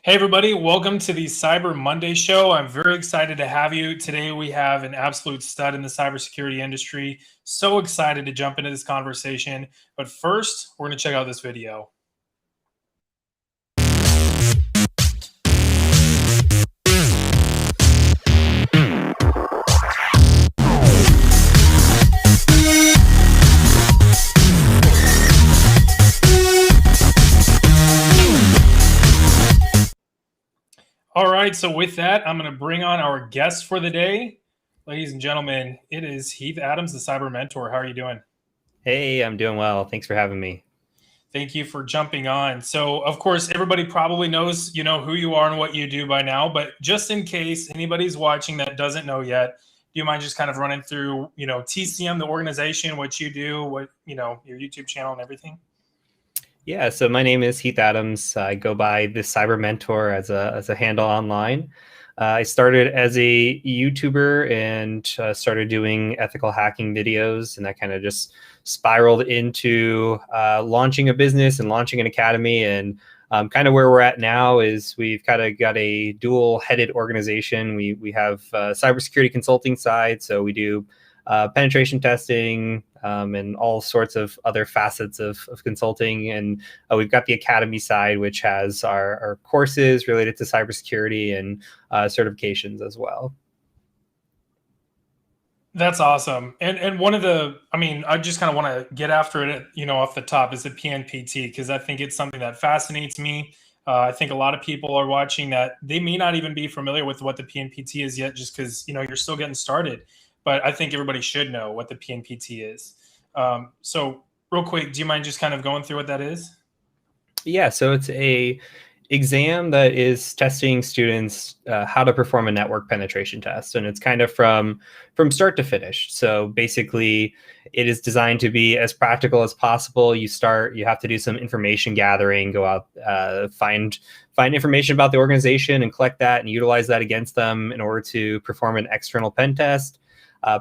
Hey everybody, welcome to the Cyber Monday show. I'm very excited to have you. Today we have an absolute stud in the cybersecurity industry. So excited to jump into this conversation. But first, we're going to check out this video. All right, so with that, I'm going to bring on our guest for the day. Ladies and gentlemen, it is Heath Adams, the Cyber Mentor. How are you doing? Hey, I'm doing well. Thanks for having me. Thank you for jumping on. So, of course, everybody probably knows, who you are and what you do by now, but just in case anybody's watching that doesn't know yet, do you mind just kind of running through, TCM, the organization, what you do, what, your YouTube channel and everything? Yeah, so my name is Heath Adams. I go by the Cyber Mentor as a handle online. I started as a YouTuber and started doing ethical hacking videos, and that kind of just spiraled into launching a business and launching an academy. And kind of where we're at now is we've kind of got a dual-headed organization. We have cybersecurity consulting side, so we do penetration testing, and all sorts of other facets of consulting. And we've got the academy side, which has our courses related to cybersecurity and certifications as well. That's awesome. And one of I just kind of want to get after it, off the top is the PNPT, because I think it's something that fascinates me. I think a lot of people are watching that they may not even be familiar with what the PNPT is yet, just because, you're still getting started. But I think everybody should know what the PNPT is. So real quick, do you mind just kind of going through what that is? Yeah, so it's a exam that is testing students how to perform a network penetration test, and it's kind of from start to finish. So basically, it is designed to be as practical as possible. You have to do some information gathering, go out, find information about the organization and collect that and utilize that against them in order to perform an external pen test.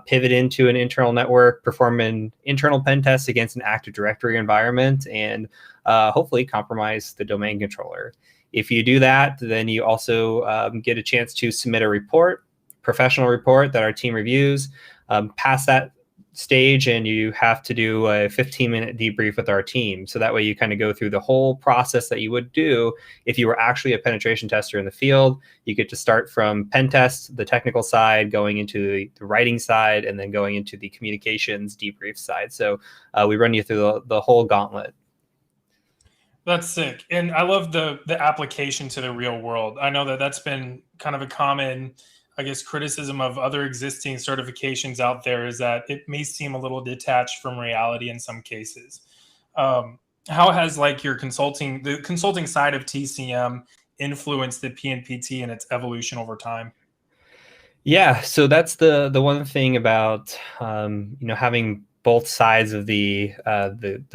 Pivot into an internal network, perform an internal pen test against an Active Directory environment, and hopefully compromise the domain controller. If you do that, then you also get a chance to submit a professional report that our team reviews. Pass that stage, and you have to do a 15-minute debrief with our team. So that way you kind of go through the whole process that you would do if you were actually a penetration tester in the field. You get to start from pen test, the technical side, going into the writing side, and then going into the communications debrief side. So we run you through the whole gauntlet. That's sick. And I love the application to the real world. I know that that's been kind of a common, I guess, criticism of other existing certifications out there, is that it may seem a little detached from reality in some cases. How has the consulting side of TCM influenced the PNPT and its evolution over time? Yeah, so that's the one thing about having both sides of the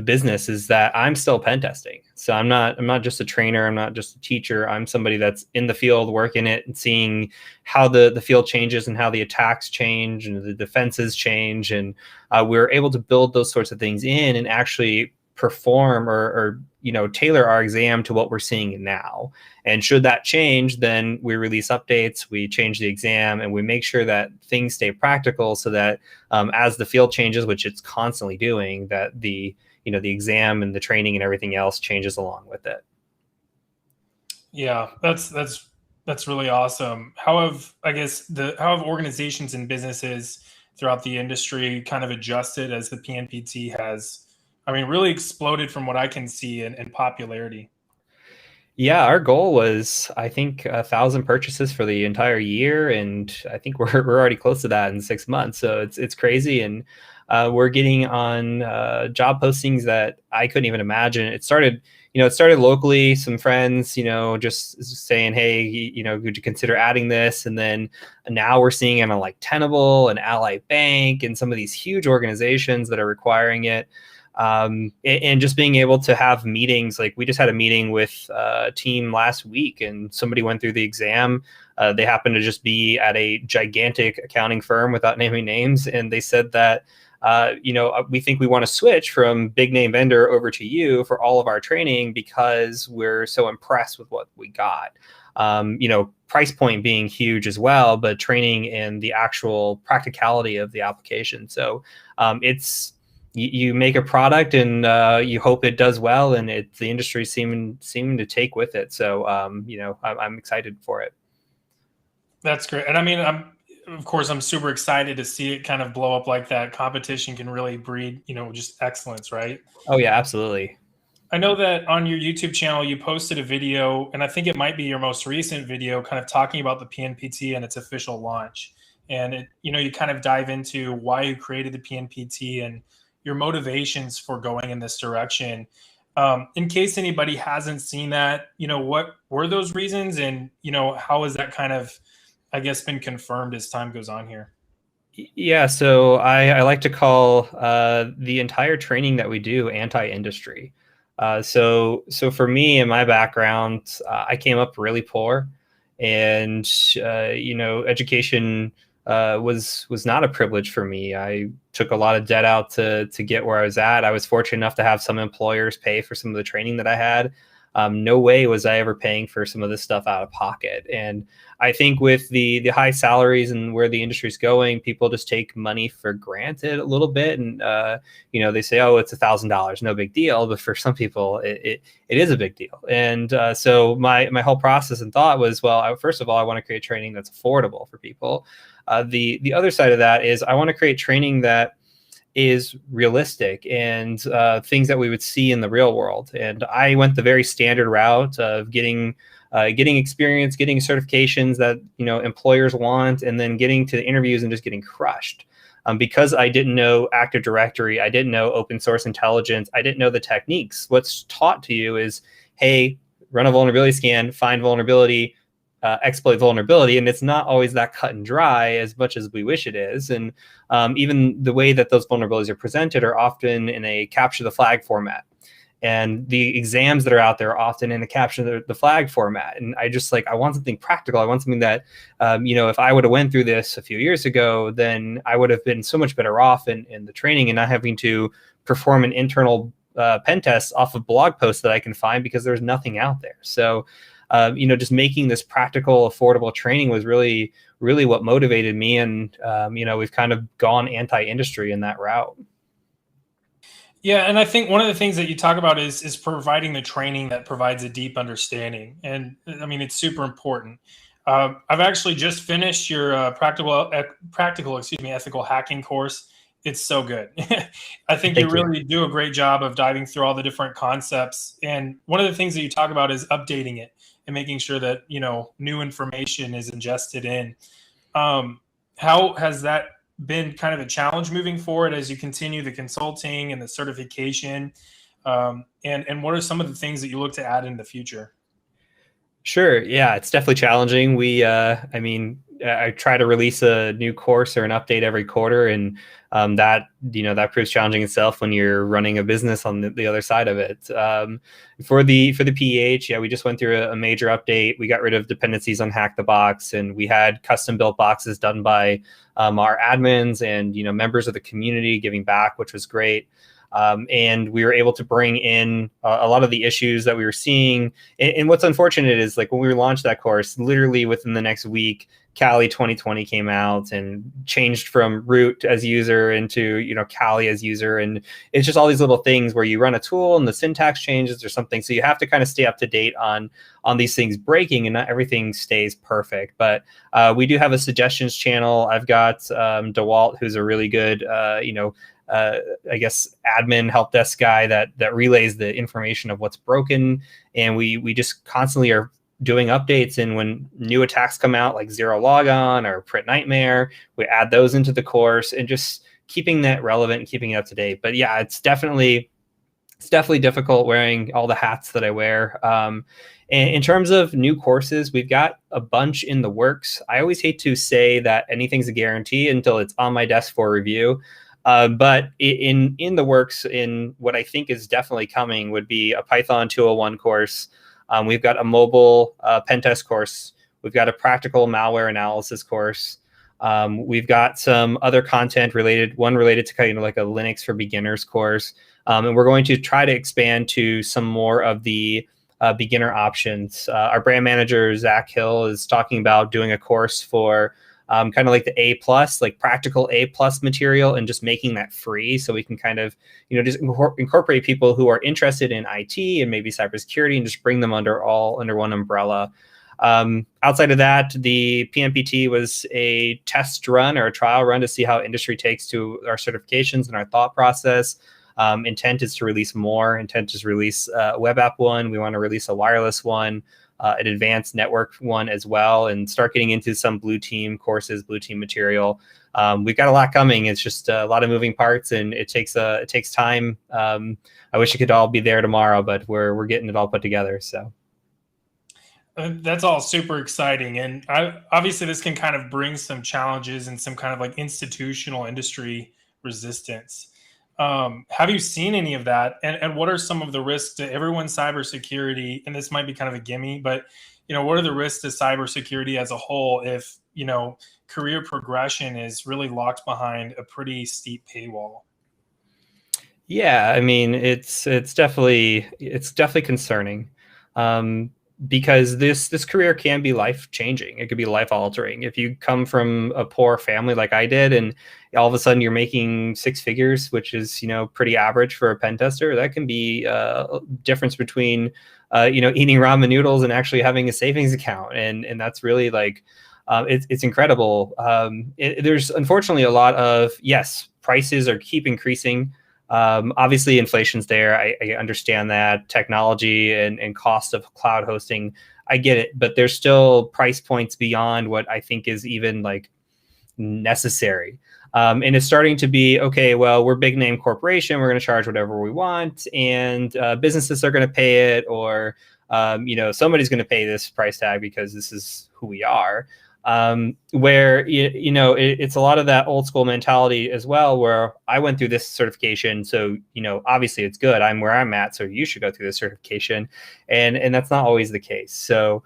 business, is that I'm still pen testing. So I'm not just a trainer, I'm not just a teacher. I'm somebody that's in the field working it and seeing how the field changes and how the attacks change and the defenses change. And we're able to build those sorts of things in and actually perform or tailor our exam to what we're seeing now. And should that change, then we release updates, we change the exam, and we make sure that things stay practical, so that as the field changes, which it's constantly doing, that the exam and the training and everything else changes along with it. Yeah, that's really awesome. How have organizations and businesses throughout the industry kind of adjusted as the PNPT has, really exploded from what I can see in popularity? Yeah, our goal was, I think, 1,000 purchases for the entire year, and I think we're already close to that in 6 months. So it's crazy, and we're getting on job postings that I couldn't even imagine. It started locally, some friends, just saying, hey, would you consider adding this? And then now we're seeing it on like Tenable and Ally Bank and some of these huge organizations that are requiring it. And just being able to have meetings, like we just had a meeting with a team last week, and somebody went through the exam. They happened to just be at a gigantic accounting firm, without naming names, and they said that we think we want to switch from big name vendor over to you for all of our training, because we're so impressed with we got. Price point being huge as well, but training and the actual practicality of the application. So it's you make a product and you hope it does well, and the industry seeming to take with it. So I'm excited for it. That's great. And I mean, of course, I'm super excited to see it kind of blow up like that. Competition can really breed, just excellence, right? Oh yeah, absolutely. I know that on your YouTube channel, you posted a video, and I think it might be your most recent video, kind of talking about the PNPT and its official launch. And you kind of dive into why you created the PNPT and your motivations for going in this direction. In case anybody hasn't seen that, what were those reasons, and how has that kind of, I guess, been confirmed as time goes on here? Yeah, so I like to call the entire training that we do anti-industry. So for me and my background, I came up really poor, and education was not a privilege for me. I took a lot of debt out to get where I was at. I was fortunate enough to have some employers pay for some of the training that I had. No way was I ever paying for some of this stuff out of pocket. And I think with the high salaries and where the industry is going, people just take money for granted a little bit. And, they say, oh, it's $1,000, no big deal. But for some people, it is a big deal. And so my whole process and thought was, well, first of all, I want to create training that's affordable for people. The other side of that is I want to create training that is realistic and things that we would see in the real world. And I went the very standard route of getting experience, getting certifications that employers want, and then getting to the interviews and just getting crushed. Because I didn't know Active Directory, I didn't know open source intelligence, I didn't know the techniques. What's taught to you is, hey, run a vulnerability scan, find vulnerability, exploit vulnerability, and it's not always that cut and dry as much as we wish it is. And even the way that those vulnerabilities are presented are often in a capture the flag format, and the exams that are out there are often in a capture the flag format. And I want something practical. I want something that if I would have went through this a few years ago, then I would have been so much better off in the training and not having to perform an internal pen test off of blog posts that I can find because there's nothing out there. So just making this practical, affordable training was really, really what motivated me. And, we've kind of gone anti-industry in that route. Yeah, and I think one of the things that you talk about is providing the training that provides a deep understanding. And I mean, it's super important. I've actually just finished your practical, ethical hacking course. It's so good. I think you really do a great job of diving through all the different concepts. And one of the things that you talk about is updating it and making sure that, new information is ingested in. How has that been kind of a challenge moving forward as you continue the consulting and the certification? And what are some of the things that you look to add in the future? Sure. Yeah, it's definitely challenging. I try to release a new course or an update every quarter, and that proves challenging itself when you're running a business on the other side of it. For the PEH, yeah, we just went through a major update. We got rid of dependencies on Hack the Box, and we had custom built boxes done by our admins and members of the community giving back, which was great. And we were able to bring in a lot of the issues that we were seeing. And what's unfortunate is, like, when we launched that course, literally within the next week, Kali 2020 came out and changed from root as user into Kali as user. And it's just all these little things where you run a tool and the syntax changes or something. So you have to kind of stay up to date on these things breaking, and not everything stays perfect. But we do have a suggestions channel. I've got DeWalt, who's a really good admin help desk guy that relays the information of what's broken. And we just constantly are doing updates. And when new attacks come out, like Zero Logon or Print Nightmare, we add those into the course and just keeping that relevant and keeping it up to date. But yeah, it's definitely difficult wearing all the hats that I wear. And in terms of new courses, we've got a bunch in the works. I always hate to say that anything's a guarantee until it's on my desk for review. But in the works, in what I think is definitely coming, would be a Python 201 course. We've got a mobile pen test course. We've got a practical malware analysis course. We've got some other content related to kind of like a Linux for beginners course. And we're going to try to expand to some more of the beginner options. Our brand manager, Zach Hill, is talking about doing a course for kind of like the A+, like practical A+ material, and just making that free so we can kind of, just incorporate people who are interested in IT and maybe cybersecurity and just bring them under one umbrella. Outside of that, the PNPT was a test run or a trial run to see how industry takes to our certifications and our thought process. Intent is to release more. Intent is release a web app one. We want to release a wireless one, an advanced network one as well, and start getting into some blue team courses, blue team material. We've got a lot coming. It's just a lot of moving parts, and it takes time. I wish it could all be there tomorrow, but we're getting it all put together. So. That's all super exciting. And obviously this can kind of bring some challenges and some kind of like institutional industry resistance. Have you seen any of that? And what are some of the risks to everyone's cybersecurity? And this might be kind of a gimme, but what are the risks to cybersecurity as a whole if, career progression is really locked behind a pretty steep paywall? Yeah, I mean, it's definitely concerning. Because this career can be life-changing. It could be life-altering. If you come from a poor family like I did, and all of a sudden you're making six figures, which is pretty average for a pen tester, that can be a difference between eating ramen noodles and actually having a savings account, and that's really like it's incredible. There's unfortunately a lot of prices are keep increasing. Obviously, inflation's there. I understand that. Technology and cost of cloud hosting, I get it. But there's still price points beyond what I think is even like necessary. And it's starting to be, okay, well, we're big name corporation. We're going to charge whatever we want. And businesses are going to pay it, or, somebody's going to pay this price tag because this is who we are. Where it's a lot of that old school mentality as well, where I went through this certification, so obviously it's good, I'm where I'm at, so you should go through this certification, and that's not always the case. So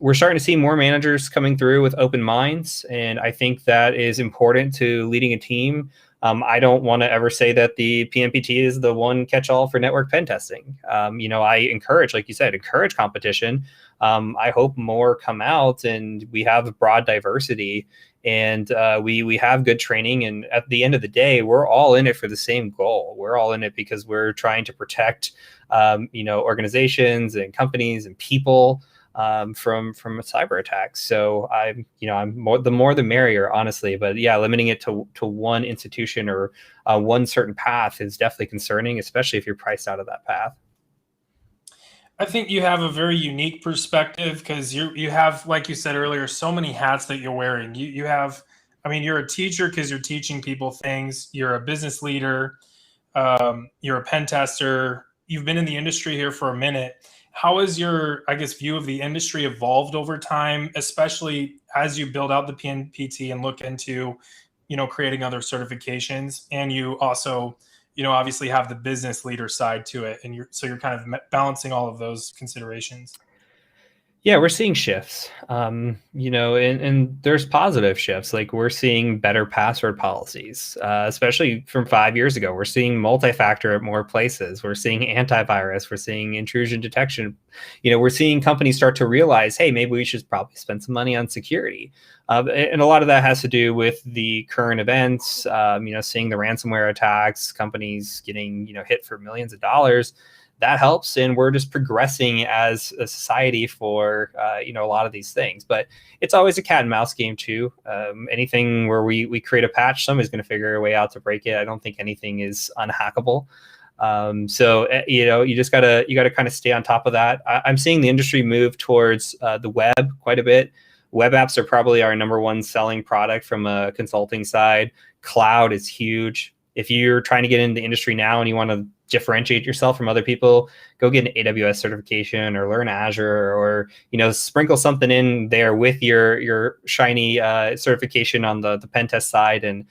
we're starting to see more managers coming through with open minds, and I think that is important to leading a team. I don't want to ever say that the PNPT is the one catch-all for network pen testing. I encourage, like you said, competition. I hope more come out, and we have broad diversity, and we have good training. And at the end of the day, we're all in it for the same goal. We're all in it because we're trying to protect, organizations and companies and people from a cyber attack. So I'm the more the merrier, honestly. But yeah, limiting it to one institution or one certain path is definitely concerning, especially if you're priced out of that path. I think you have a very unique perspective because you have, like you said earlier, so many hats that you're wearing. You have, you're a teacher because you're teaching people things. You're a business leader. You're a pen tester. You've been in the industry here for a minute. How has your, view of the industry evolved over time, especially as you build out the PNPT and look into, creating other certifications, and you also, obviously have the business leader side to it, and you're kind of balancing all of those considerations? Yeah, we're seeing shifts, and there's positive shifts. Like we're seeing better password policies, especially from 5 years ago. We're seeing multi-factor at more places. We're seeing antivirus. We're seeing intrusion detection. We're seeing companies start to realize, hey, maybe we should probably spend some money on security. And a lot of that has to do with the current events, seeing the ransomware attacks, companies getting, hit for millions of dollars. That helps, and we're just progressing as a society for a lot of these things. But it's always a cat and mouse game too. Anything where we create a patch, somebody's going to figure a way out to break it. I don't think anything is unhackable. So you just gotta kind of stay on top of that. I'm seeing the industry move towards the web quite a bit. Web apps are probably our number one selling product from a consulting side. Cloud is huge. If you're trying to get into the industry now and you want to differentiate yourself from other people, go get an AWS certification or learn Azure, or sprinkle something in there with your shiny certification on the pen test side, and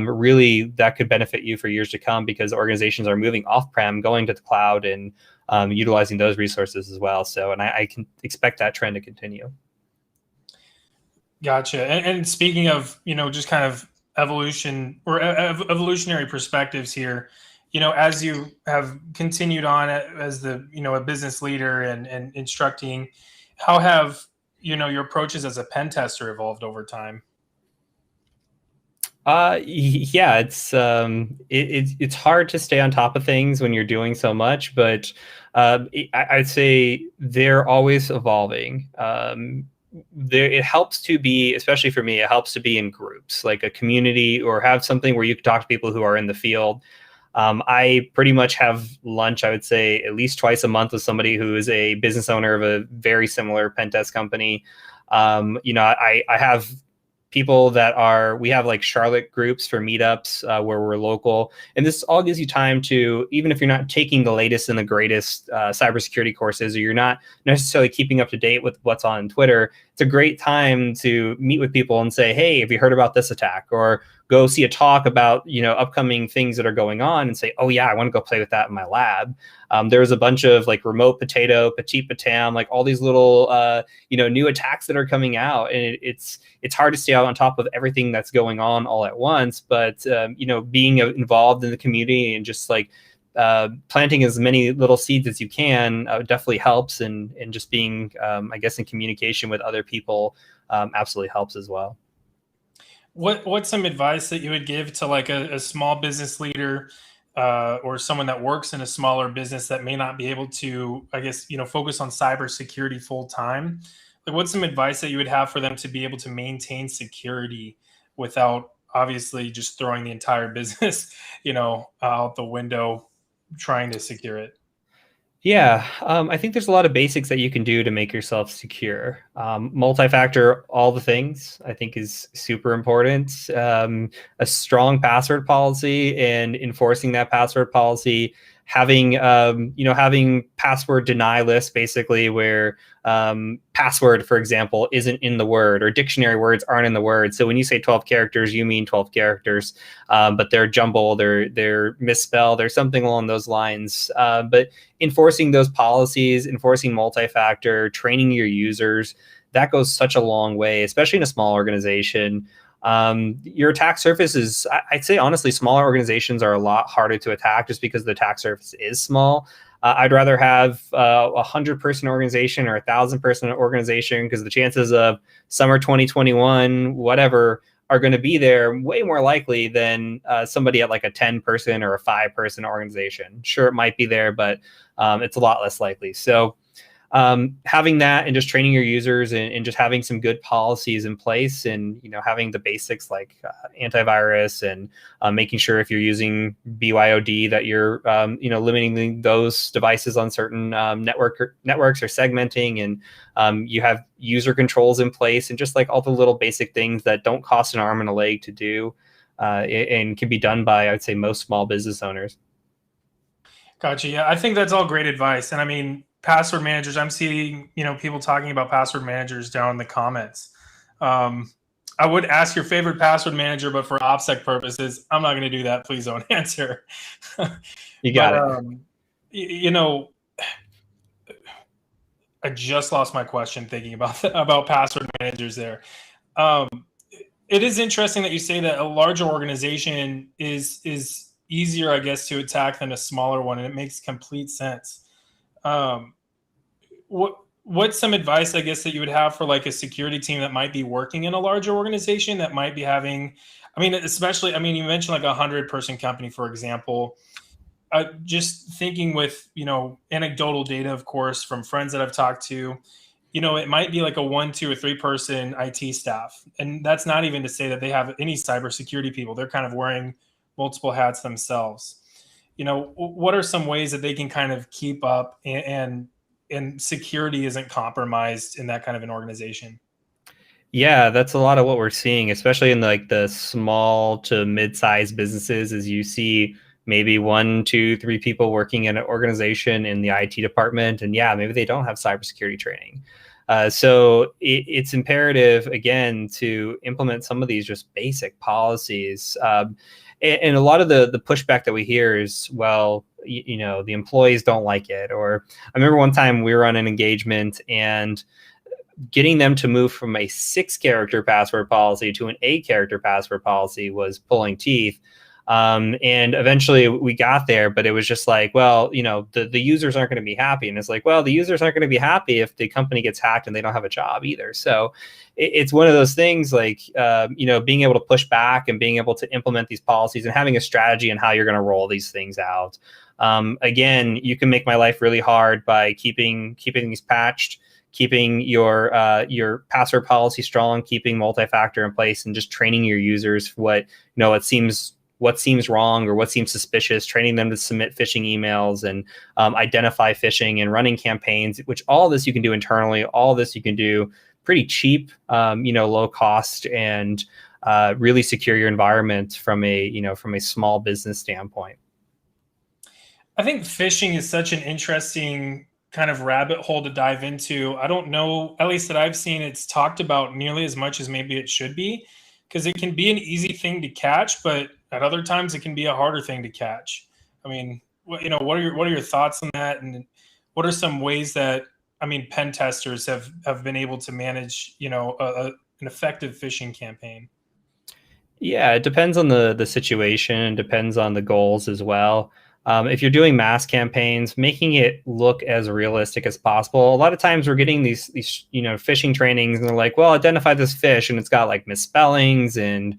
really that could benefit you for years to come, because organizations are moving off-prem, going to the cloud, and utilizing those resources as well. So, and I can expect that trend to continue. Gotcha. And speaking of just kind of evolution or evolutionary perspectives here, as you have continued on as the, a business leader and instructing, how have, your approaches as a pen tester evolved over time? Yeah, it's hard to stay on top of things when you're doing so much, but I'd say they're always evolving. It helps to be, especially for me, it helps to be in groups, like a community, or have something where you can talk to people who are in the field. I pretty much have lunch, I would say, at least twice a month with somebody who is a business owner of a very similar pen test company. I have people we have like Charlotte groups for meetups where we're local. And this all gives you time to, even if you're not taking the latest and the greatest cybersecurity courses, or you're not necessarily keeping up to date with what's on Twitter, it's a great time to meet with people and say, hey, have you heard about this attack? Or go see a talk about, upcoming things that are going on, and say, oh yeah, I want to go play with that in my lab. There's a bunch of like remote potato, petit patam, like all these little, new attacks that are coming out. And it's hard to stay out on top of everything that's going on all at once. But, being involved in the community and just like planting as many little seeds as you can definitely helps. And just being, I guess, in communication with other people absolutely helps as well. What's some advice that you would give to like a small business leader or someone that works in a smaller business that may not be able to, I guess, focus on cybersecurity full time? Like, what's some advice that you would have for them to be able to maintain security without obviously just throwing the entire business, out the window trying to secure it? Yeah, I think there's a lot of basics that you can do to make yourself secure. Multi-factor, all the things, I think is super important. A strong password policy and enforcing that password policy, having having password deny lists, basically where password, for example, isn't in the word, or dictionary words aren't in the word. So when you say 12 characters, you mean 12 characters, but they're jumbled, they're misspelled, or something along those lines. But enforcing those policies, enforcing multi-factor, training your users, that goes such a long way, especially in a small organization. Your attack surface is, I'd say honestly, smaller organizations are a lot harder to attack just because the attack surface is small. I'd rather have a 100-person organization or 1,000-person organization, because the chances of summer 2021, whatever, are going to be there way more likely than somebody at like a 10-person or a 5-person organization. Sure, it might be there, but it's a lot less likely. So having that, and just training your users, and just having some good policies in place, and having the basics like antivirus, and making sure if you're using BYOD that you're limiting those devices on certain networks, or segmenting, and you have user controls in place, and just like all the little basic things that don't cost an arm and a leg to do, and can be done by, I would say, most small business owners. Gotcha. Yeah, I think that's all great advice. And I mean, password managers, I'm seeing, people talking about password managers down in the comments. I would ask your favorite password manager, but for OPSEC purposes, I'm not going to do that. Please don't answer. You got it. I just lost my question thinking about password managers there. It is interesting that you say that a larger organization is easier, I guess, to attack than a smaller one, and it makes complete sense. What's some advice, I guess, that you would have for like a security team that might be working in a larger organization that might be having, especially, you mentioned like 100-person company, for example. Just thinking with, anecdotal data, of course, from friends that I've talked to, it might be like a 1, 2, or 3-person IT staff. And that's not even to say that they have any cybersecurity people. They're kind of wearing multiple hats themselves. What are some ways that they can kind of keep up and security isn't compromised in that kind of an organization? Yeah, that's a lot of what we're seeing, especially in like the small to mid-sized businesses, is you see maybe 1, 2, 3 people working in an organization in the IT department. And yeah, maybe they don't have cybersecurity training. So it's imperative, again, to implement some of these just basic policies. And a lot of the pushback that we hear is, well, the employees don't like it. Or I remember one time we were on an engagement, and getting them to move from a 6-character password policy to an 8-character password policy was pulling teeth. And eventually we got there, but it was just like, well, the users aren't going to be happy. And it's like, well, the users aren't going to be happy if the company gets hacked and they don't have a job either. So it's one of those things like, being able to push back and being able to implement these policies and having a strategy on how you're going to roll these things out. Again, you can make my life really hard by keeping these patched, keeping your password policy strong, keeping multi-factor in place, and just training your users what seems wrong or what seems suspicious, training them to submit phishing emails and identify phishing and running campaigns, which all this you can do internally. All this you can do pretty cheap, low cost, and really secure your environment from a small business standpoint. I think phishing is such an interesting kind of rabbit hole to dive into. I don't know, at least that I've seen, it's talked about nearly as much as maybe it should be, because it can be an easy thing to catch, but at other times it can be a harder thing to catch. I mean, what are your thoughts on that, and what are some ways that pen testers have been able to manage an effective phishing campaign? Yeah, it depends on the situation and depends on the goals as well. If you're doing mass campaigns, making it look as realistic as possible. A lot of times we're getting these phishing trainings, and they're like, well, identify this fish, and it's got like misspellings and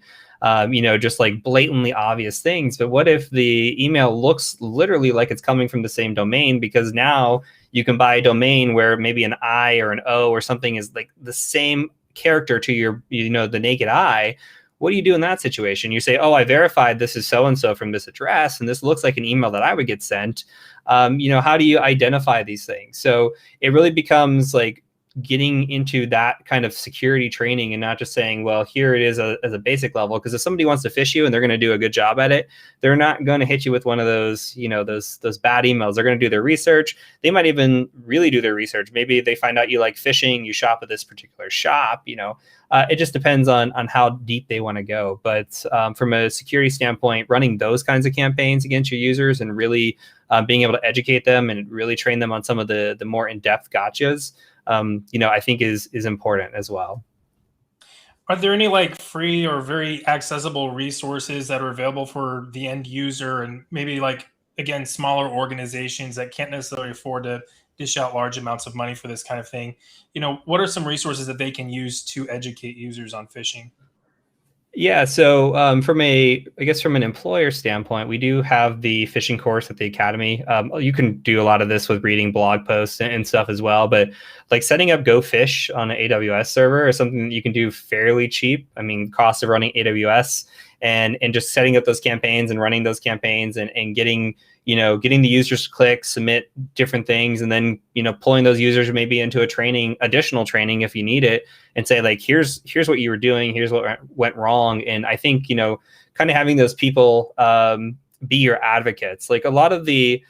just like blatantly obvious things. But what if the email looks literally like it's coming from the same domain? Because now you can buy a domain where maybe an I or an O or something is like the same character to your the naked eye. What do you do in that situation? You say, oh, I verified this is so-and-so from this address, and this looks like an email that I would get sent. How do you identify these things? So it really becomes like getting into that kind of security training and not just saying, well, here it is as a basic level. Because if somebody wants to phish you and they're going to do a good job at it, they're not going to hit you with one of those, those bad emails. They're going to do their research. They might even really do their research. Maybe they find out you like fishing, you shop at this particular shop, it just depends on how deep they want to go. But from a security standpoint, running those kinds of campaigns against your users and really being able to educate them and really train them on some of the more in-depth gotchas, I think is important as well. Are there any like free or very accessible resources that are available for the end user, and maybe like, again, smaller organizations that can't necessarily afford to dish out large amounts of money for this kind of thing? What are some resources that they can use to educate users on phishing? Yeah, so from an employer standpoint, we do have the phishing course at the academy. You can do a lot of this with reading blog posts and stuff as well, but like setting up Go Fish on an AWS server is something that you can do fairly cheap. I mean, cost of running AWS and just setting up those campaigns and running those campaigns and getting the users to click, submit different things, and then, pulling those users maybe into additional training if you need it, and say like, here's what you were doing, here's what went wrong. And I think, kind of having those people be your advocates. Like a lot of the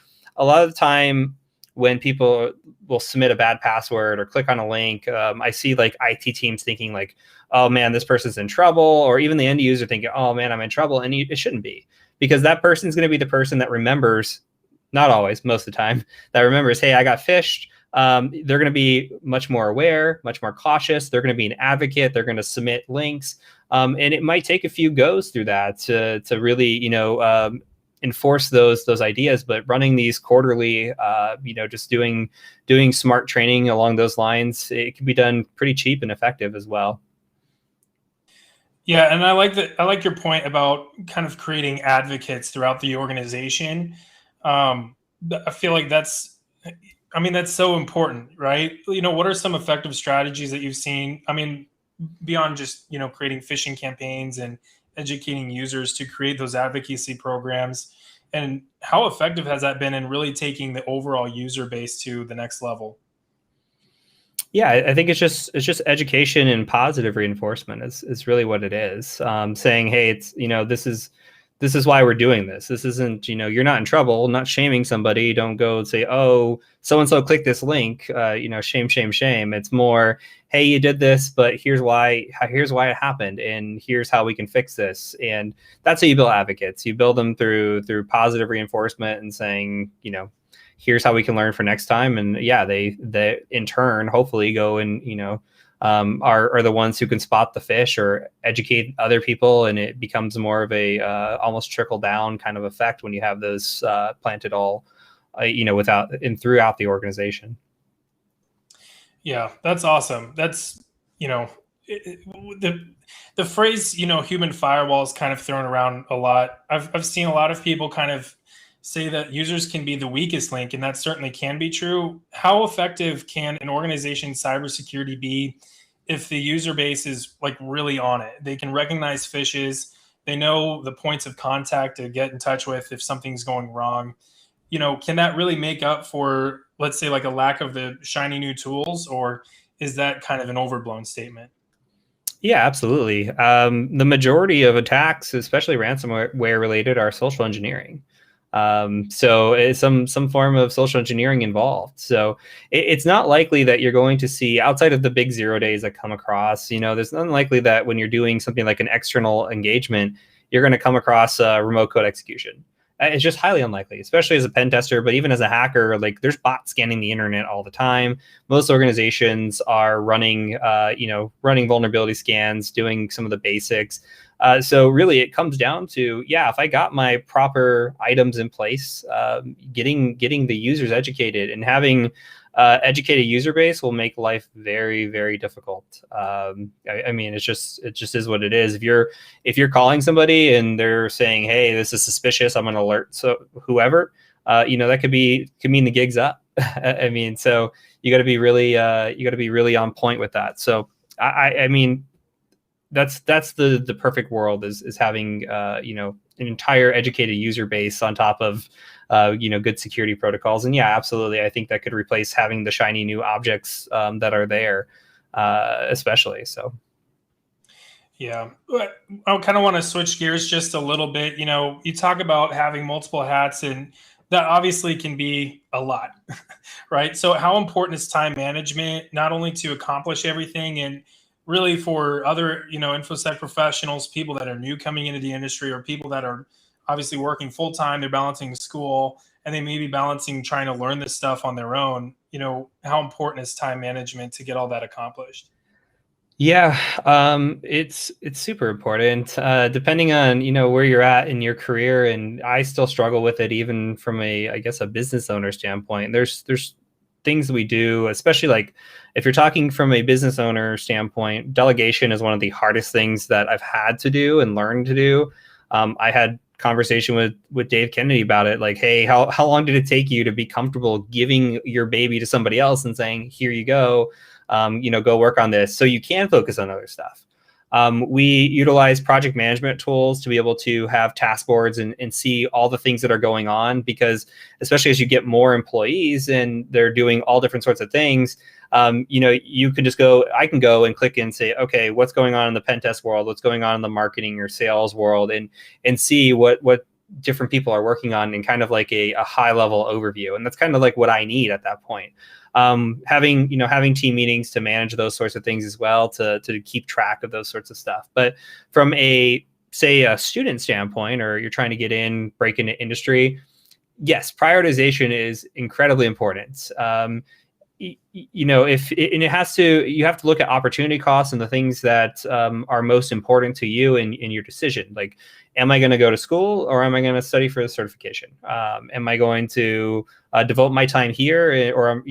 time when people will submit a bad password or click on a link, I see like IT teams thinking like, oh man, this person's in trouble, or even the end user thinking, oh man, I'm in trouble. And it shouldn't be, because that person's going to be the person that remembers, not always, most of the time, that remembers, hey, I got phished. They're going to be much more aware, much more cautious. They're going to be an advocate. They're going to submit links. And it might take a few goes through that to really, enforce those ideas. But running these quarterly, just doing smart training along those lines, it can be done pretty cheap and effective as well. Yeah, and I like your point about kind of creating advocates throughout the organization. I feel like that's so important, right? What are some effective strategies that you've seen? I mean, beyond just, creating phishing campaigns and educating users, to create those advocacy programs, and how effective has that been in really taking the overall user base to the next level? Yeah, I think it's just education and positive reinforcement is really what it is. Saying, hey, it's, this is why we're doing this. This isn't, you're not in trouble, not shaming somebody. Don't go and say, oh, so-and-so click this link, shame, shame, shame. It's more, hey, you did this, but here's why it happened. And here's how we can fix this. And that's how you build advocates. You build them through positive reinforcement and saying, here's how we can learn for next time. And yeah, they in turn hopefully go and are the ones who can spot the fish or educate other people, and it becomes more of a almost trickle down kind of effect when you have those planted all without and throughout the organization. Yeah, that's awesome. That's, the phrase, human firewall is kind of thrown around a lot. I've seen a lot of people kind of say that users can be the weakest link, and that certainly can be true. How effective can an organization's cybersecurity be if the user base is like really on it? They can recognize phishes. They know the points of contact to get in touch with if something's going wrong. Can that really make up for, let's say, like a lack of the shiny new tools, or is that kind of an overblown statement? Yeah, absolutely. The majority of attacks, especially ransomware related, are social engineering. So it's some form of social engineering involved. So it's not likely that you're going to see, outside of the big 0 days that come across, there's unlikely that when you're doing something like an external engagement, you're going to come across remote code execution. It's just highly unlikely, especially as a pen tester, but even as a hacker, like there's bots scanning the internet all the time. Most organizations are running vulnerability scans, doing some of the basics. So really it comes down to, if I got my proper items in place, getting the users educated and having educated user base will make life very, very difficult. I mean, it just is what it is. If you're calling somebody and they're saying, "Hey, this is suspicious, I'm going to alert," so whoever, that could mean the gig's up. I mean, so you got to be really on point with that. So I mean, that's the perfect world is having an entire educated user base on top of good security protocols. And yeah, absolutely, I think that could replace having the shiny new objects that are there, especially. So yeah, I kind of want to switch gears just a little bit. You talk about having multiple hats, and that obviously can be a lot, right? So how important is time management, not only to accomplish everything, and really for other, InfoSec professionals, people that are new coming into the industry, or people that are obviously working full time, they're balancing school, and they may be balancing trying to learn this stuff on their own. How important is time management to get all that accomplished? yeah, it's super important, depending on where you're at in your career, and I still struggle with it even from I guess a business owner standpoint. There's things we do, especially like if you're talking from a business owner standpoint, delegation is one of the hardest things that I've had to do and learn to do. I had conversation with Dave Kennedy about it, like, hey, how long did it take you to be comfortable giving your baby to somebody else and saying, here you go, go work on this so you can focus on other stuff. We utilize project management tools to be able to have task boards and see all the things that are going on, because especially as you get more employees and they're doing all different sorts of things, you can just I can go and click and say, okay, what's going on in the pen test world? What's going on in the marketing or sales world? And see what different people are working on in kind of like a high level overview. And that's kind of like what I need at that point. Having team meetings to manage those sorts of things as well, to keep track of those sorts of stuff. But from a student standpoint, or you're trying to break into industry, yes, prioritization is incredibly important. You have to look at opportunity costs and the things that are most important to you in your decision. Like, am I going to go to school, or am I going to study for the certification? Am I going to devote my time here, or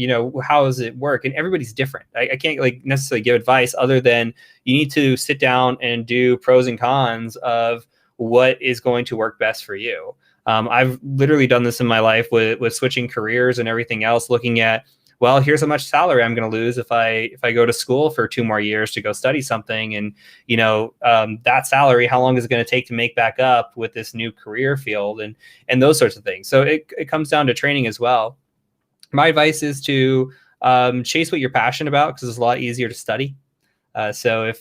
how does it work? And everybody's different. I can't necessarily give advice other than you need to sit down and do pros and cons of what is going to work best for you. I've literally done this in my life with switching careers and everything else, looking at, well, here's how much salary I'm going to lose if I go to school for 2 more years to go study something. And, that salary, how long is it going to take to make back up with this new career field, and those sorts of things. So it comes down to training as well. My advice is to chase what you're passionate about, because it's a lot easier to study. So if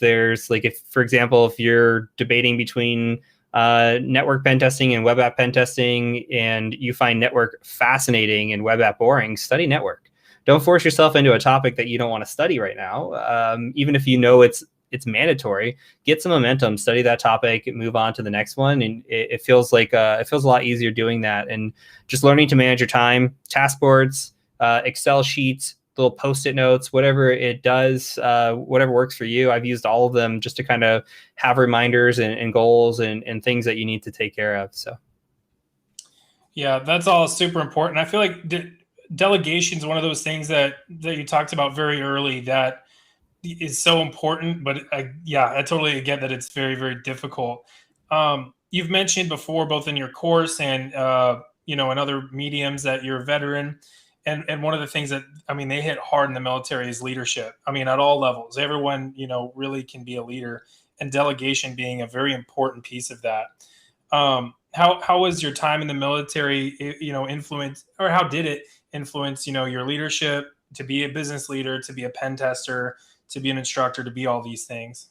for example, if you're debating between network pen testing and web app pen testing, and you find network fascinating and web app boring, study network. Don't force yourself into a topic that you don't want to study right now. Even if it's mandatory, get some momentum, study that topic, and move on to the next one. And it feels a lot easier doing that. And just learning to manage your time, task boards, Excel sheets, little Post-it notes, whatever it does, whatever works for you. I've used all of them just to kind of have reminders and goals and things that you need to take care of. So. Yeah, that's all super important. I feel like delegation is one of those things that you talked about very early that is so important. But yeah, I totally get that it's very, very difficult. You've mentioned before, both in your course and in other mediums, that you're a veteran. And one of the things that, I mean, they hit hard in the military is leadership. I mean, at all levels, everyone, really can be a leader, and delegation being a very important piece of that. How was your time in the military, influence, or how did it influence, your leadership to be a business leader, to be a pen tester, to be an instructor, to be all these things?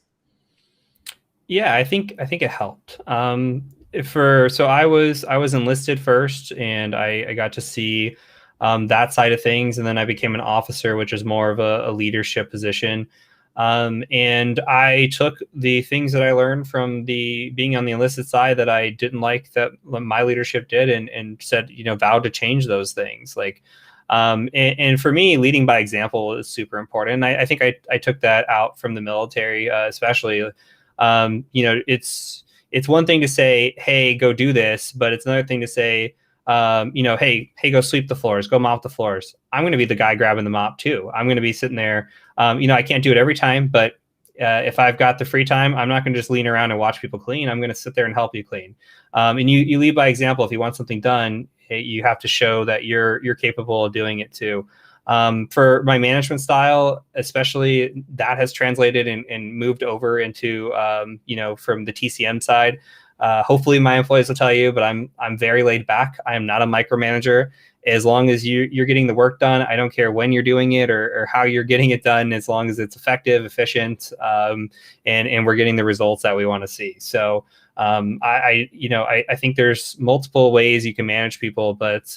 Yeah, I think it helped. So I was enlisted first, and I got to see that side of things, and then I became an officer, which is more of a leadership position. And I took the things that I learned from the being on the enlisted side that I didn't like that my leadership did, and said, vowed to change those things. Like, and for me, leading by example is super important. And I think I took that out from the military, especially. It's one thing to say, hey, go do this, but it's another thing to say, hey, go sweep the floors, go mop the floors. I'm going to be the guy grabbing the mop too. I'm going to be sitting there. I can't do it every time, but if I've got the free time, I'm not going to just lean around and watch people clean. I'm going to sit there and help you clean. And you lead by example. If you want something done, you have to show that you're capable of doing it too. For my management style, especially, that has translated and moved over into, from the TCM side. Hopefully my employees will tell you, but I'm very laid back. I am not a micromanager. As long as you're getting the work done, I don't care when you're doing it or how you're getting it done, as long as it's effective, efficient, and we're getting the results that we want to see. So I think there's multiple ways you can manage people, but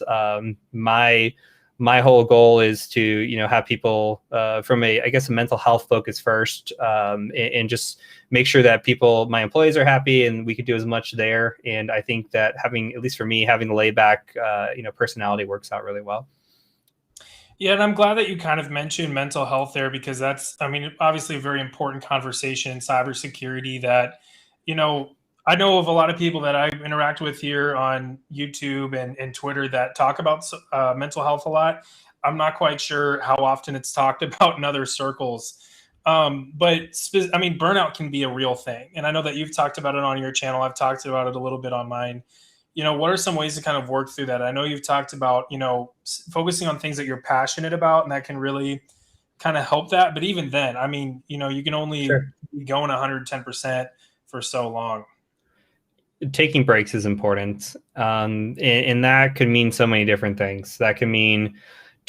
my whole goal is to, have people from a mental health focus first, and just make sure that my employees are happy, and we could do as much there. And I think that at least for me, having the laid back, personality works out really well. Yeah, and I'm glad that you kind of mentioned mental health there, because that's, I mean, obviously a very important conversation in cybersecurity that, I know of a lot of people that I interact with here on YouTube and Twitter that talk about mental health a lot. I'm not quite sure how often it's talked about in other circles. Burnout can be a real thing. And I know that you've talked about it on your channel. I've talked about it a little bit on mine. What are some ways to kind of work through that? I know you've talked about, focusing on things that you're passionate about, and that can really kind of help that. But even then, I mean, you can only be going 110% for so long. Taking breaks is important. And that could mean so many different things. That could mean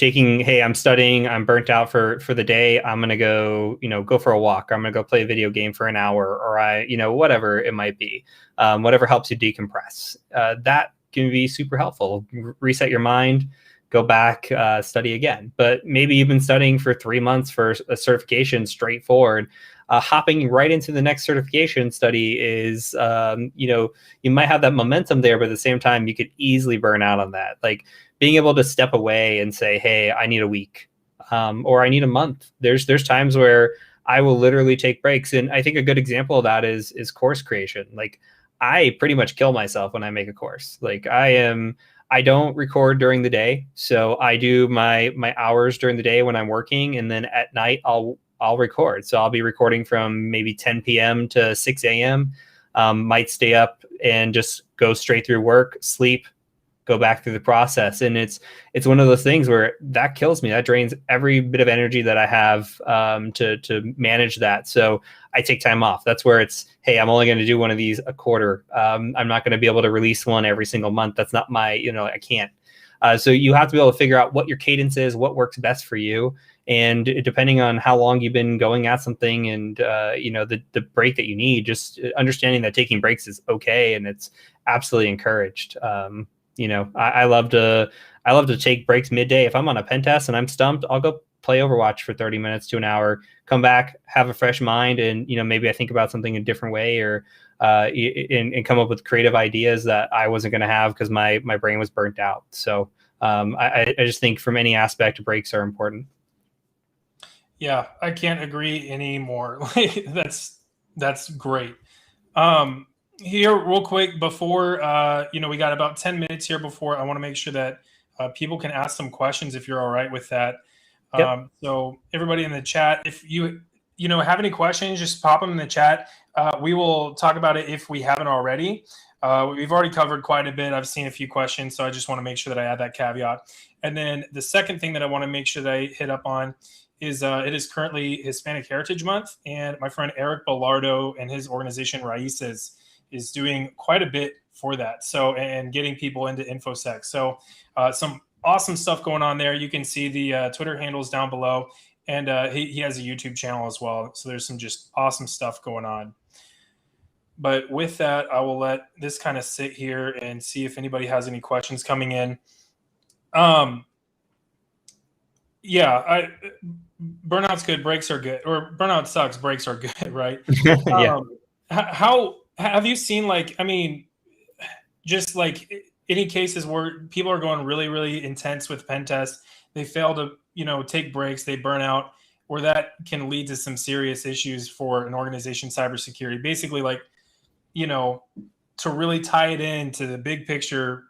hey, I'm studying, I'm burnt out for the day. I'm going to go for a walk. I'm going to go play a video game for an hour, or whatever it might be, whatever helps you decompress. That can be super helpful. Reset your mind, go back, study again. But maybe you've been studying for 3 months for a certification straightforward. Hopping right into the next certification study is, you might have that momentum there, but at the same time, you could easily burn out on that. Like, being able to step away and say, hey, I need a week, or I need a month. There's times where I will literally take breaks. And I think a good example of that is course creation. Like, I pretty much kill myself when I make a course. Like, I don't record during the day. So I do my hours during the day when I'm working, and then at night I'll record. So I'll be recording from maybe 10 p.m. to 6 a.m. Might stay up and just go straight through work, sleep, go back through the process. And it's one of those things where that kills me. That drains every bit of energy that I have to manage that. So I take time off. That's where it's, hey, I'm only going to do one of these a quarter. I'm not going to be able to release one every single month. That's not my, I can't. So you have to be able to figure out what your cadence is, what works best for you. And depending on how long you've been going at something, and the break that you need, just understanding that taking breaks is okay, and it's absolutely encouraged. I love to take breaks midday. If I'm on a pen test and I'm stumped, I'll go play Overwatch for 30 minutes to an hour, come back, have a fresh mind, and maybe I think about something a different way, or and come up with creative ideas that I wasn't going to have because my brain was burnt out. So I just think from any aspect, breaks are important. Yeah, I can't agree anymore. That's great. Here, real quick, before we got about 10 minutes here before. I want to make sure that people can ask some questions if you're all right with that. Yep. So everybody in the chat, if you have any questions, just pop them in the chat. We will talk about it if we haven't already. We've already covered quite a bit. I've seen a few questions, so I just want to make sure that I add that caveat. And then the second thing that I want to make sure that I hit up on is it is currently Hispanic Heritage Month, and my friend Eric Bellardo and his organization Raíces is doing quite a bit for that. So, and getting people into InfoSec. So some awesome stuff going on there. You can see the Twitter handles down below, and he has a YouTube channel as well. So there's some just awesome stuff going on. But with that, I will let this kind of sit here and see if anybody has any questions coming in. Burnout's good, breaks are good, or burnout sucks, breaks are good, right? Yeah. How have you seen, just like any cases where people are going really, really intense with pen tests, they fail to, take breaks, they burn out, where that can lead to some serious issues for an organization cybersecurity. Basically, to really tie it into the big picture,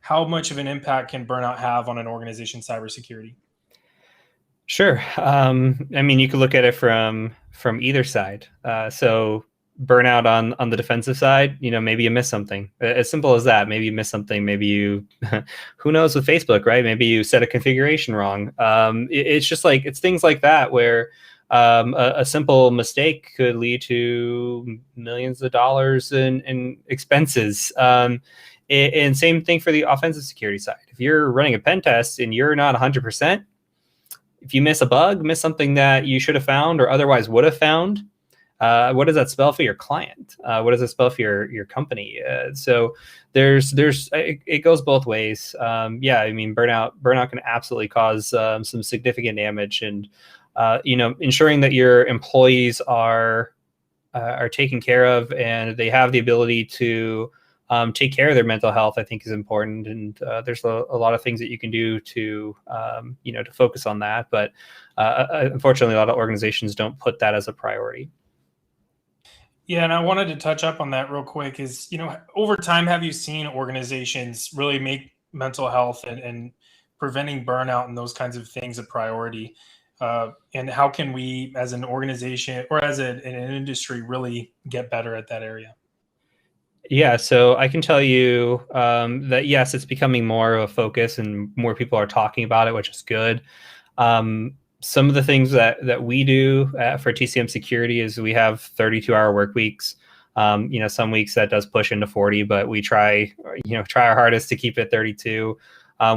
how much of an impact can burnout have on an organization's cybersecurity? Sure. I mean, you could look at it from either side. So burnout on the defensive side, maybe you miss something. As simple as that. Maybe you miss something. Maybe you, who knows with Facebook, right? Maybe you set a configuration wrong. It's just like, it's things like that where a simple mistake could lead to millions of dollars in expenses. And same thing for the offensive security side. If you're running a pen test and you're not 100%, if you miss a bug, miss something that you should have found or otherwise would have found, what does that spell for your client? What does it spell for your company? So it goes both ways. Yeah, I mean, burnout can absolutely cause some significant damage, and ensuring that your employees are taken care of and they have the ability to take care of their mental health, I think, is important. And there's a lot of things that you can do to focus on that. But unfortunately, a lot of organizations don't put that as a priority. Yeah, and I wanted to touch up on that real quick. Is, over time, have you seen organizations really make mental health and preventing burnout and those kinds of things a priority? And how can we, as an organization or as an industry, really get better at that area? Yeah, so I can tell you that yes, it's becoming more of a focus and more people are talking about it, which is good. Some of the things that we do for TCM Security is we have 32-hour work weeks. Some weeks that does push into 40, but we try our hardest to keep it 32.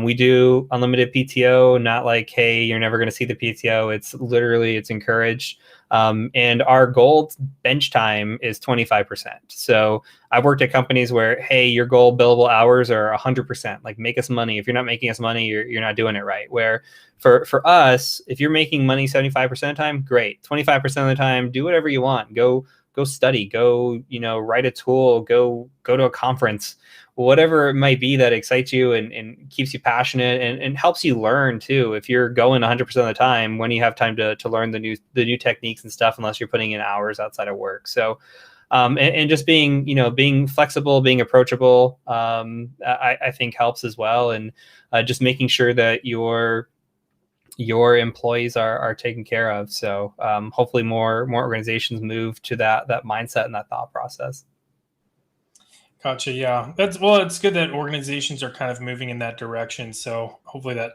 We do unlimited PTO, not like, hey, you're never going to see the PTO. It's encouraged. And our goal bench time is 25%. So I've worked at companies where, hey, your goal billable hours are 100%. Like, make us money. If you're not making us money, you're not doing it right. Where for us, if you're making money 75% of the time, great. 25% of the time, do whatever you want. Go study. Go write a tool. Go to a conference. Whatever it might be that excites you and keeps you passionate and helps you learn too. If you're going 100% of the time, when you have time to learn the new techniques and stuff, unless you're putting in hours outside of work. So, and just being flexible, being approachable, I think helps as well. And just making sure that your employees are taken care of. So hopefully more organizations move to that mindset and that thought process. Gotcha. Yeah, it's good that organizations are kind of moving in that direction. So hopefully that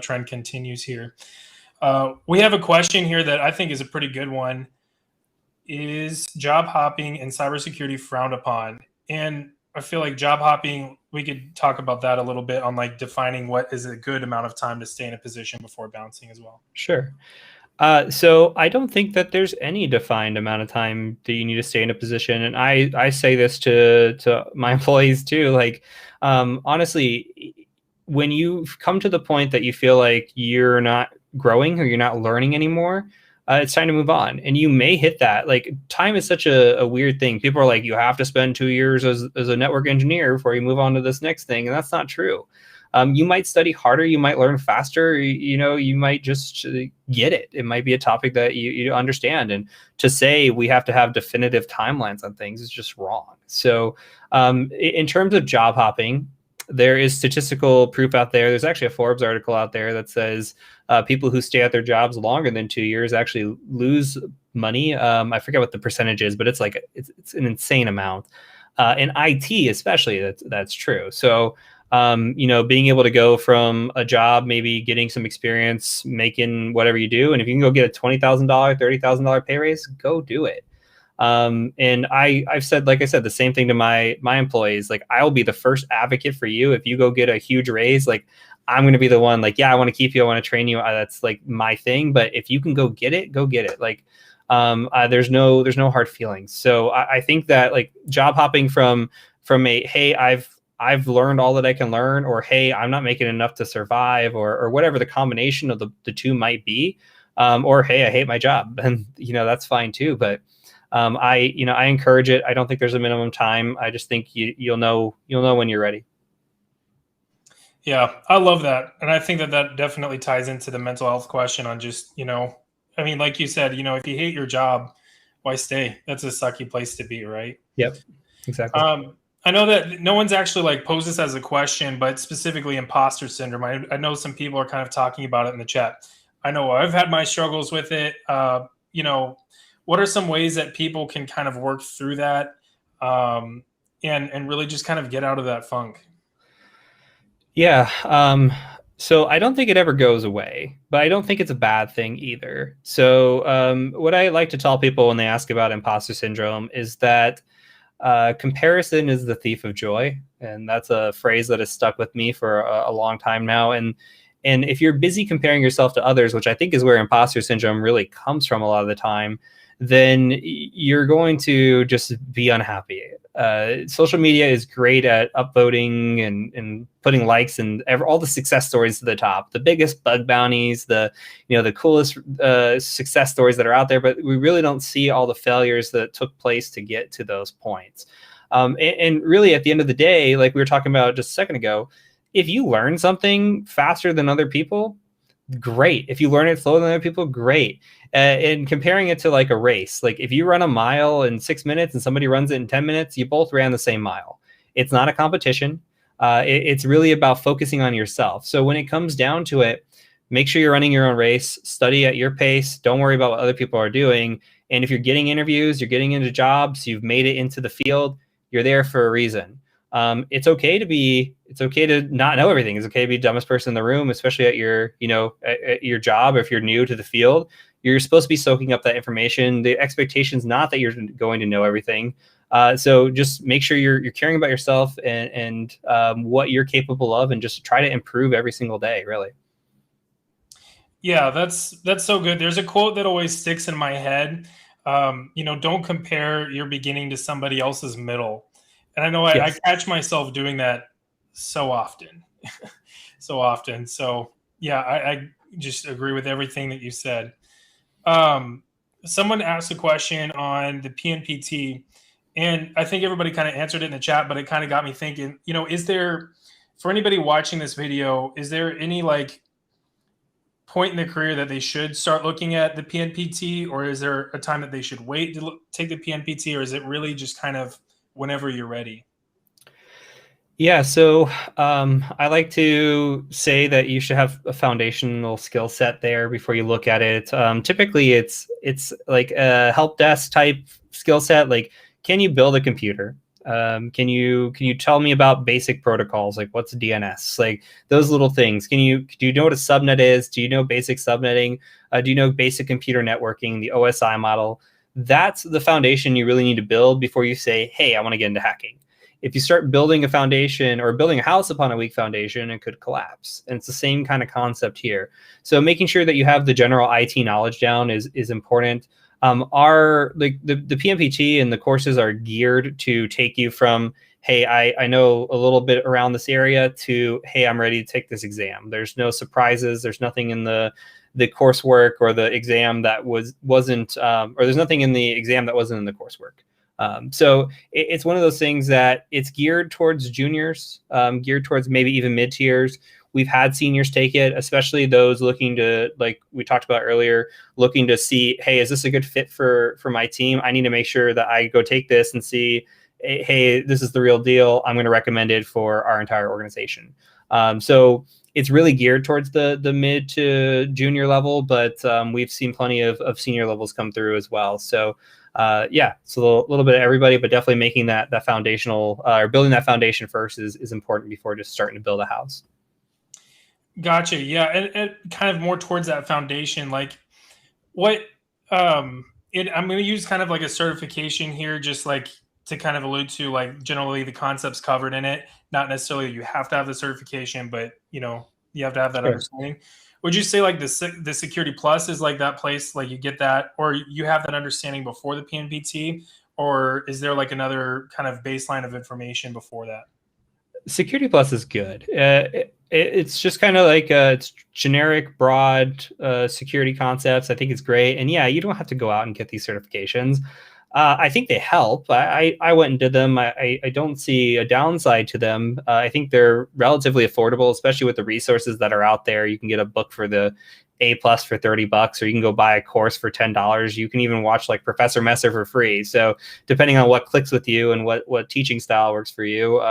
trend continues here. We have a question here that I think is a pretty good one. Is job hopping in cybersecurity frowned upon? And I feel like job hopping, we could talk about that a little bit on defining what is a good amount of time to stay in a position before bouncing as well. Sure. So I don't think that there's any defined amount of time that you need to stay in a position. And I say this to my employees too. Honestly, when you come to the point that you feel like you're not growing or you're not learning anymore, it's time to move on. And you may hit that. Time is such a weird thing. People are like, you have to spend 2 years as a network engineer before you move on to this next thing. And that's not true. You might study harder, you might learn faster, you might just get it. It might be a topic that you understand. And to say we have to have definitive timelines on things is just wrong. So in terms of job hopping, there is statistical proof out there. There's actually a Forbes article out there that says people who stay at their jobs longer than 2 years actually lose money. I forget what the percentage is, but it's an insane amount. In IT especially, that's true. So being able to go from a job, maybe getting some experience, making whatever you do, and if you can go get a $20,000, $30,000 pay raise, go do it. And I've said, like I said, the same thing to my employees. Like, I will be the first advocate for you. If you go get a huge raise, like, I'm going to be the one, like, yeah, I want to keep you. I want to train you. That's like my thing. But if you can go get it, go get it. Like, there's no hard feelings. So I think that, like, job hopping from a, hey, I've learned all that I can learn, or, hey, I'm not making enough to survive, or whatever the combination of the two might be, or, hey, I hate my job, and that's fine too. But I encourage it. I don't think there's a minimum time. I just think you'll know when you're ready. Yeah, I love that. And I think that definitely ties into the mental health question on just, I mean, like you said, if you hate your job, why stay? That's a sucky place to be, right? Yep, exactly. I know that no one's actually like posed this as a question, but specifically imposter syndrome. I know some people are kind of talking about it in the chat. I know I've had my struggles with it. What are some ways that people can kind of work through that and really just kind of get out of that funk? Yeah. So I don't think it ever goes away, but I don't think it's a bad thing either. So what I like to tell people when they ask about imposter syndrome is that comparison is the thief of joy. And that's a phrase that has stuck with me for a long time now. And if you're busy comparing yourself to others, which I think is where imposter syndrome really comes from a lot of the time, then you're going to just be unhappy. Social media is great at upvoting and putting likes and all the success stories to the top, the biggest bug bounties, the coolest success stories that are out there, but we really don't see all the failures that took place to get to those points. And really, at the end of the day, like we were talking about just a second ago, if you learn something faster than other people, great. If you learn it slower than other people, great. And comparing it to like a race, like if you run a mile in 6 minutes and somebody runs it in 10 minutes, you both ran the same mile. It's not a competition. It's really about focusing on yourself. So when it comes down to it, make sure you're running your own race, study at your pace. Don't worry about what other people are doing. And if you're getting interviews, you're getting into jobs, you've made it into the field, you're there for a reason. It's okay to not know everything. It's okay to be the dumbest person in the room, especially at your job. If you're new to the field, you're supposed to be soaking up that information. The expectation is not that you're going to know everything. So just make sure you're caring about yourself and what you're capable of, and just try to improve every single day, really. Yeah, that's so good. There's a quote that always sticks in my head. Don't compare your beginning to somebody else's middle. And I know I catch myself doing that so often, so often. So yeah, I just agree with everything that you said. Someone asked a question on the PNPT, and I think everybody kind of answered it in the chat, but it kind of got me thinking, is there, for anybody watching this video, is there any like point in their career that they should start looking at the PNPT, or is there a time that they should wait to take the PNPT, or is it really just kind of whenever you're ready? Yeah, so I like to say that you should have a foundational skill set there before you look at it. Typically, it's like a help desk type skill set. Like, can you build a computer? Can you tell me about basic protocols? Like, what's DNS? Like those little things. Do you know what a subnet is? Do you know basic subnetting? Do you know basic computer networking, the OSI model? That's the foundation you really need to build before you say, hey, I want to get into hacking. If you start building a foundation or building a house upon a weak foundation, it could collapse. And it's the same kind of concept here. So making sure that you have the general IT knowledge down is important. The PNPT and the courses are geared to take you from, hey, I know a little bit around this area, to, hey, I'm ready to take this exam. There's no surprises. There's nothing in the coursework or the exam that wasn't, or there's nothing in the exam that wasn't in the coursework. So it's one of those things that it's geared towards juniors, geared towards maybe even mid tiers. We've had seniors take it, especially those looking to, like we talked about earlier, looking to see, hey, is this a good fit for my team? I need to make sure that I go take this and see, hey, this is the real deal. I'm going to recommend it for our entire organization. So it's really geared towards the mid to junior level, but we've seen plenty of senior levels come through as well. So yeah, so a little bit of everybody, but definitely making that foundational or building that foundation first is important before just starting to build a house. Gotcha. Yeah, and kind of more towards that foundation, like what I'm going to use kind of like a certification here, just like to kind of allude to like generally the concepts covered in it. Not necessarily you have to have the certification, but you have to have that understanding. Would you say like the Security Plus is like that place, like you get that, or you have that understanding before the PNPT, or is there like another kind of baseline of information before that? Security Plus is good. It's just kind of like it's generic, broad security concepts. I think it's great. And yeah, you don't have to go out and get these certifications. I think they help. I went and did them. I don't see a downside to them. I think they're relatively affordable, especially with the resources that are out there. You can get a book for the A+ for $30, or you can go buy a course for $10. You can even watch like Professor Messer for free. So depending on what clicks with you and what teaching style works for you,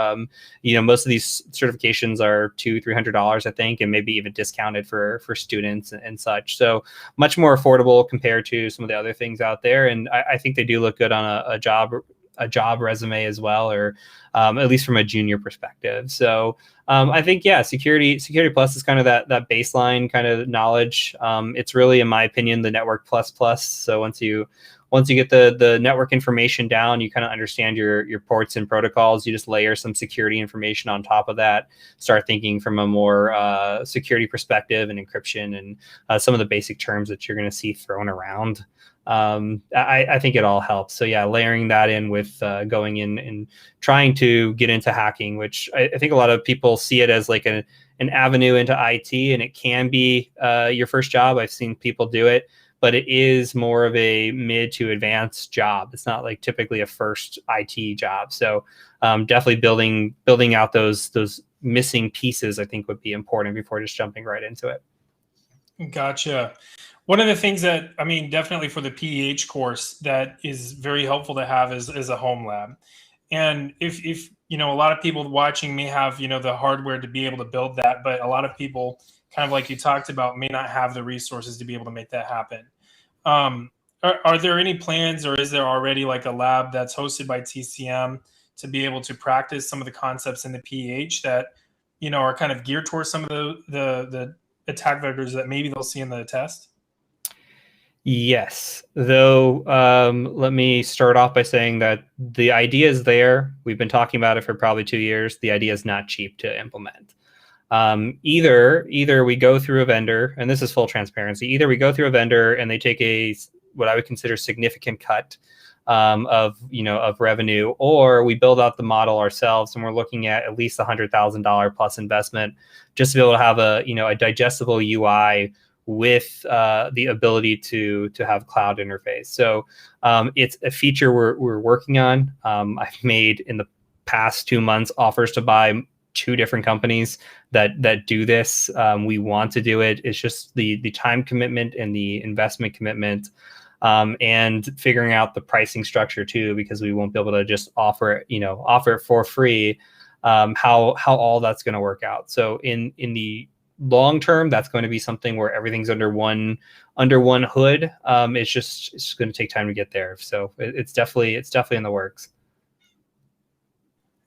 most of these certifications are $200-$300, I think, and maybe even discounted for students and such. So much more affordable compared to some of the other things out there. And I think they do look good on a job resume as well, or at least from a junior perspective. So I think, yeah, Security Plus is kind of that baseline kind of knowledge. It's really, in my opinion, the Network Plus Plus. So once you get the network information down, you kind of understand your ports and protocols. You just layer some security information on top of that. Start thinking from a more security perspective and encryption and some of the basic terms that you're going to see thrown around. I think it all helps. So yeah, layering that in with going in and trying to get into hacking, which I think a lot of people see it as like an avenue into IT, and it can be your first job. I've seen people do it, but it is more of a mid to advanced job. It's not like typically a first IT job. So definitely building out those missing pieces, I think, would be important before just jumping right into it. Gotcha. One of the things that, I mean, definitely for the PEH course that is very helpful to have is a home lab. And if a lot of people watching may have, the hardware to be able to build that, but a lot of people, kind of like you talked about, may not have the resources to be able to make that happen. Are there any plans, or is there already like a lab that's hosted by TCM to be able to practice some of the concepts in the PEH that, are kind of geared towards some of the attack vectors that maybe they'll see in the test? Yes, though let me start off by saying that the idea is there. We've been talking about it for probably 2 years. The idea is not cheap to implement. Either we go through a vendor, and this is full transparency, either we go through a vendor and they take what I would consider significant cut of revenue, or we build out the model ourselves, and we're looking at least $100,000 plus investment just to be able to have a digestible UI with the ability to have cloud interface. So it's a feature we're working on. I've made in the past 2 months offers to buy 2 different companies that do this. We want to do it. It's just the time commitment and the investment commitment, and figuring out the pricing structure too, because we won't be able to just offer it for free. How all that's going to work out. So in the long term, that's going to be something where everything's under one hood. It's just going to take time to get there. So it's definitely in the works.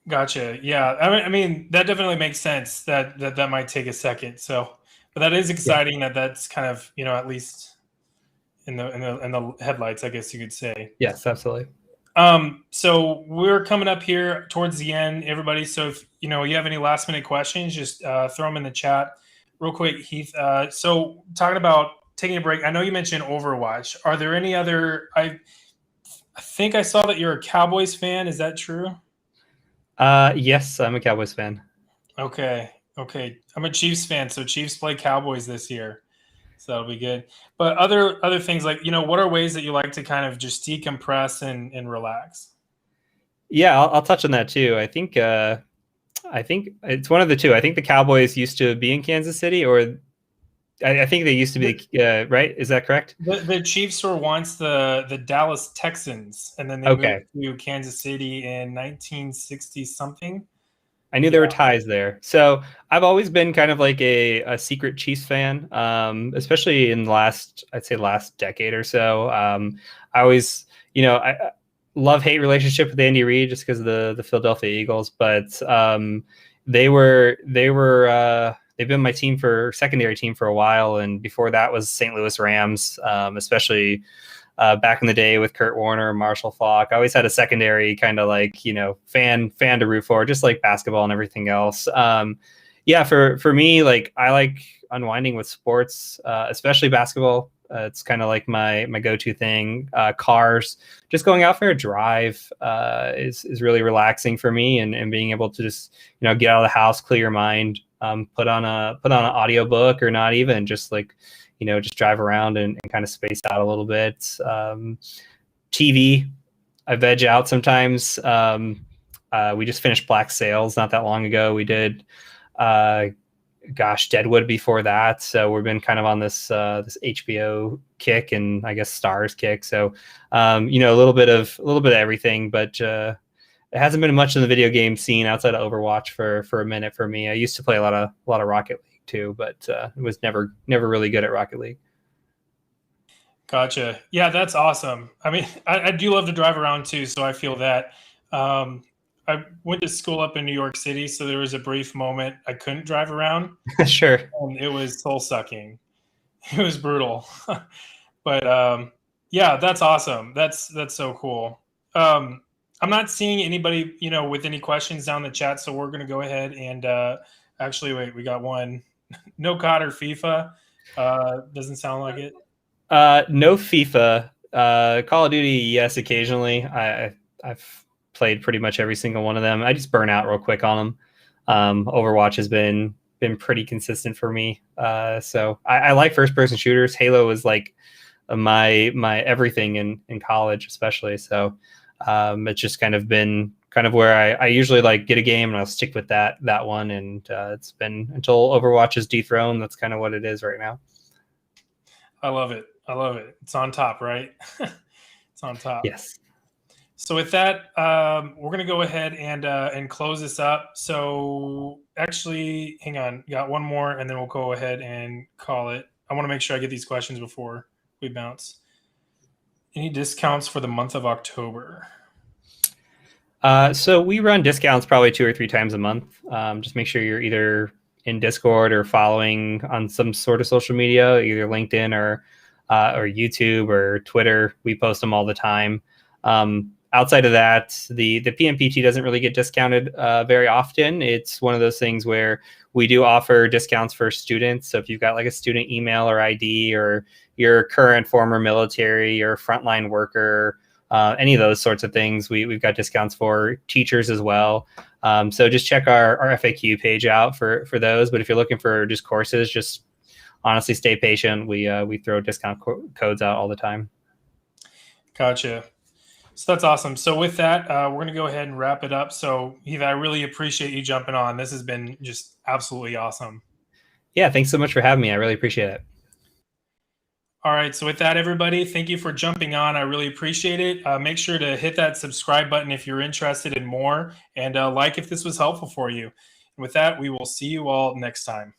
Gotcha. Yeah. I mean, that definitely makes sense that might take a second. So, but that is exciting. Yeah. That's kind of, at least in the headlights, I guess you could say. Yes, absolutely. So we're coming up here towards the end, everybody. So if you have any last minute questions, just throw them in the chat real quick, Heath. So talking about taking a break, I know you mentioned Overwatch. Are there any other? I think I saw that you're a Cowboys fan. Is that true? Yes, I'm a Cowboys fan. Okay. I'm a Chiefs fan, so Chiefs play Cowboys this year, so that'll be good. But other things like, what are ways that you like to kind of just decompress and relax? Yeah, I'll touch on that too. I think it's one of the two. I think the Cowboys used to be in Kansas City, or I think they used to be right. Is that correct? The Chiefs were once the Dallas Texans, and then they moved Okay, to Kansas City in 1960 something. I knew Yeah, there were ties there. So I've always been kind of like a secret Chiefs fan, especially in the last, I'd say last decade or so. I always, I love hate relationship with Andy Reid just because of the Philadelphia Eagles, but they've been my team for secondary team for a while, and before that was St. Louis Rams, especially back in the day with Kurt Warner, Marshall Faulk. I always had a secondary kind of like, fan to root for, just like basketball and everything else. Yeah, for me, like I like unwinding with sports, especially basketball. It's kind of like my go-to thing. Cars, just going out for a drive is really relaxing for me, and being able to just get out of the house, clear your mind, put on an audiobook, or not even just like just drive around and kind of space out a little bit. TV, I veg out sometimes. We just finished Black Sails not that long ago. We did, Deadwood before that. So we've been kind of on this HBO kick, and I guess Stars kick. So a little bit of everything, but it hasn't been much in the video game scene outside of Overwatch for a minute for me. I used to play a lot of Rocket League too, but was never really good at Rocket League. gotcha. Yeah, that's awesome. I mean, I do love to drive around too, so I feel that. I went to school up in New York City, so there was a brief moment I couldn't drive around, Sure. and it was soul sucking. It was brutal. But yeah, that's awesome. That's so cool. I'm not seeing anybody, with any questions down the chat, so we're gonna go ahead and actually wait. We got one. No COD or FIFA. Doesn't sound like it. No FIFA. Call of Duty, yes, occasionally. I've played pretty much every single one of them. I just burn out real quick on them. Overwatch has been pretty consistent for me. So I like first person shooters. Halo was like my everything in college, especially. So it's just kind of been where I usually like get a game and I'll stick with that one. And it's been until Overwatch is dethroned. That's kind of what it is right now. I love it. It's on top, right? It's on top. Yes. So with that, we're going to go ahead and close this up. So actually, hang on, got one more, and then we'll go ahead and call it. I want to make sure I get these questions before we bounce. Any discounts for the month of October? So we run discounts probably 2 or 3 times a month. Just make sure you're either in Discord or following on some sort of social media, either LinkedIn or YouTube or Twitter. We post them all the time. Outside of that, the PNPT doesn't really get discounted very often. It's one of those things where we do offer discounts for students. So if you've got like a student email or ID, or your current former military or frontline worker, any of those sorts of things, we've got discounts for teachers as well. So just check our FAQ page out for those. But if you're looking for just courses, just honestly stay patient. We throw discount codes out all the time. Gotcha. So that's awesome. So with that, we're going to go ahead and wrap it up. So Heath, I really appreciate you jumping on. This has been just absolutely awesome. Yeah, thanks so much for having me. I really appreciate it. All right. So with that, everybody, thank you for jumping on. I really appreciate it. Make sure to hit that subscribe button if you're interested in more, and like if this was helpful for you. And with that, we will see you all next time.